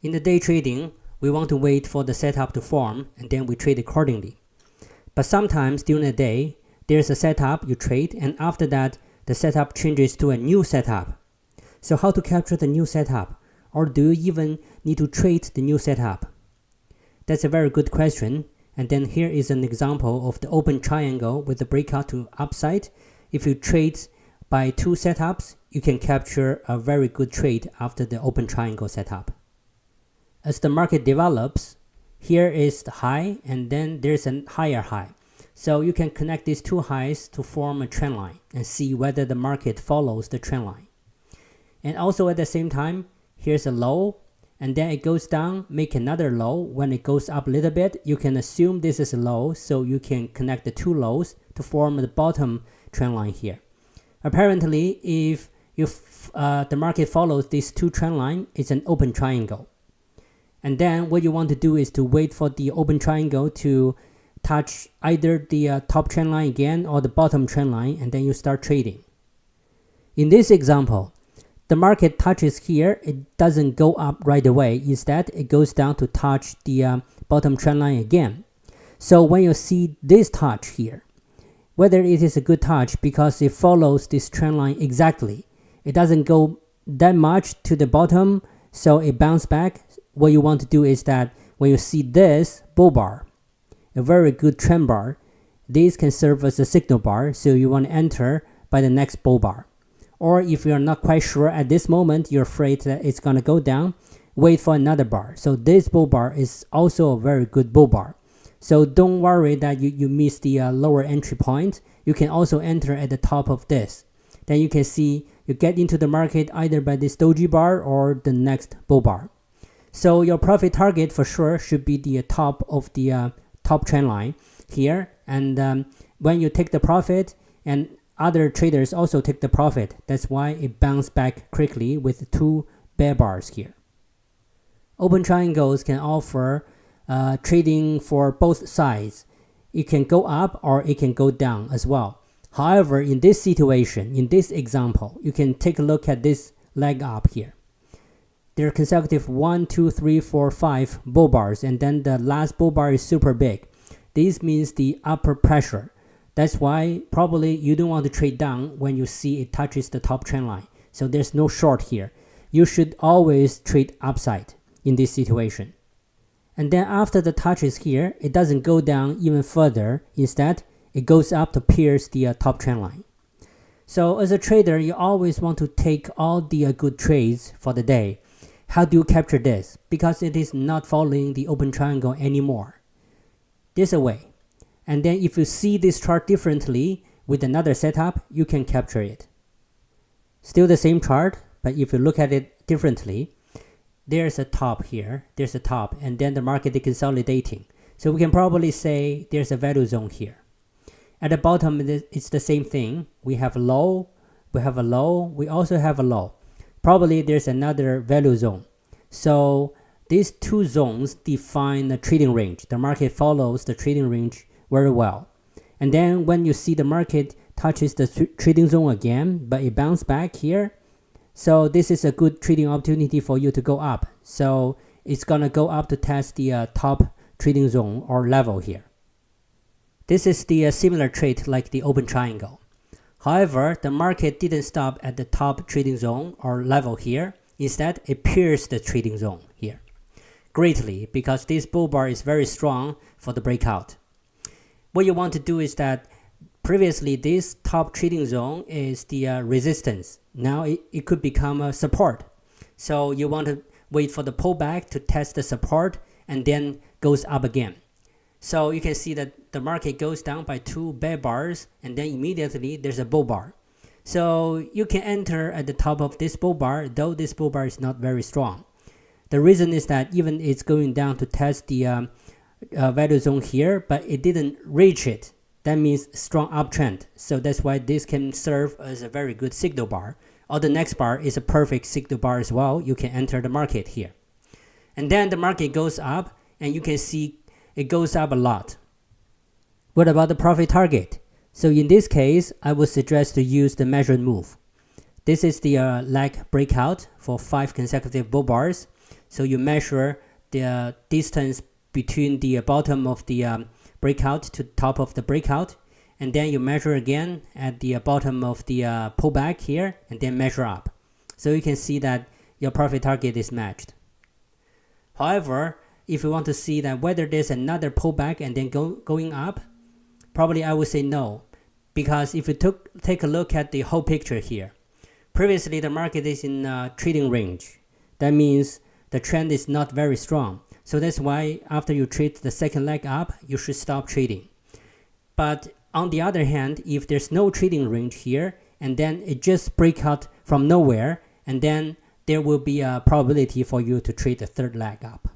In the day trading, we want to wait for the setup to form and then we trade accordingly. But sometimes during the day, there's a setup you trade and after that, the setup changes to a new setup. So how to capture the new setup? Or do you even need to trade the new setup? That's a very good question. And then here is an example of the open triangle with the breakout to upside. If you trade by two setups, you can capture a very good trade after the open triangle setup. As the market develops, here is the high and then there's a higher high. So you can connect these two highs to form a trend line and see whether the market follows the trend line. And also at the same time, here's a low and then it goes down, make another low. When it goes up a little bit, you can assume this is a low, so you can connect the two lows to form the bottom trend line here. Apparently, if the market follows these two trend line, it's an open triangle. And then what you want to do is to wait for the open triangle to touch either the top trend line again or the bottom trend line, and then you start trading. In this example, the market touches here, it doesn't go up right away. Instead, it goes down to touch the bottom trend line again. So when you see this touch here, whether it is a good touch because it follows this trend line exactly, it doesn't go that much to the bottom, so it bounces back. What you want to do is that when you see this bull bar, a very good trend bar, this can serve as a signal bar, so you want to enter by the next bull bar. Or if you're not quite sure at this moment, you're afraid that it's going to go down, wait for another bar. So this bull bar is also a very good bull bar. So don't worry that you miss the lower entry point. You can also enter at the top of this. Then you can see you get into the market either by this doji bar or the next bull bar. So your profit target for sure should be the top of the top trend line here. And when you take the profit and other traders also take the profit, that's why it bounced back quickly with two bear bars here. Open triangles can offer trading for both sides. It can go up or it can go down as well. However, in this situation, in this example, you can take a look at this leg up here. There are consecutive 1, 2, 3, 4, 5 bull bars, and then the last bull bar is super big. This means the upper pressure. That's why probably you don't want to trade down when you see it touches the top trend line. So there's no short here. You should always trade upside in this situation. And then after the touches here, it doesn't go down even further. Instead, it goes up to pierce the top trend line. So as a trader, you always want to take all the good trades for the day. How do you capture this? Because it is not following the open triangle anymore. There's a way. And then if you see this chart differently with another setup, you can capture it. Still the same chart, but if you look at it differently, there's a top here, there's a top, and then the market is consolidating. So we can probably say there's a value zone here. At the bottom, it's the same thing. We have a low, we have a low, we also have a low. Probably there's another value zone. So these two zones define the trading range. The market follows the trading range very well. And then when you see the market touches the trading zone again, but it bounced back here, so this is a good trading opportunity for you to go up. So it's gonna go up to test the top trading zone or level here. This is the similar trade like the open triangle. However, the market didn't stop at the top trading zone or level here. Instead, it pierced the trading zone here greatly because this bull bar is very strong for the breakout. What you want to do is that previously this top trading zone is the resistance. Now it could become a support. So you want to wait for the pullback to test the support and then goes up again. So you can see that the market goes down by two bear bars and then immediately there's a bull bar. So you can enter at the top of this bull bar, though this bull bar is not very strong. The reason is that even it's going down to test the value zone here, but it didn't reach it. That means strong uptrend. So that's why this can serve as a very good signal bar. Or the next bar is a perfect signal bar as well. You can enter the market here. And then the market goes up and you can see it goes up a lot. What about the profit target? So in this case, I would suggest to use the measured move. This is the leg breakout for 5 consecutive bull bars. So you measure the distance between the bottom of the breakout to top of the breakout, and then you measure again at the bottom of the pullback here, and then measure up. So you can see that your profit target is matched. However, if you want to see that whether there's another pullback and then going up, probably I would say no, because if you take a look at the whole picture here, previously the market is in trading range. That means the trend is not very strong. So that's why after you trade the second leg up, you should stop trading. But on the other hand, if there's no trading range here, and then it just breaks out from nowhere, and then there will be a probability for you to trade the third leg up.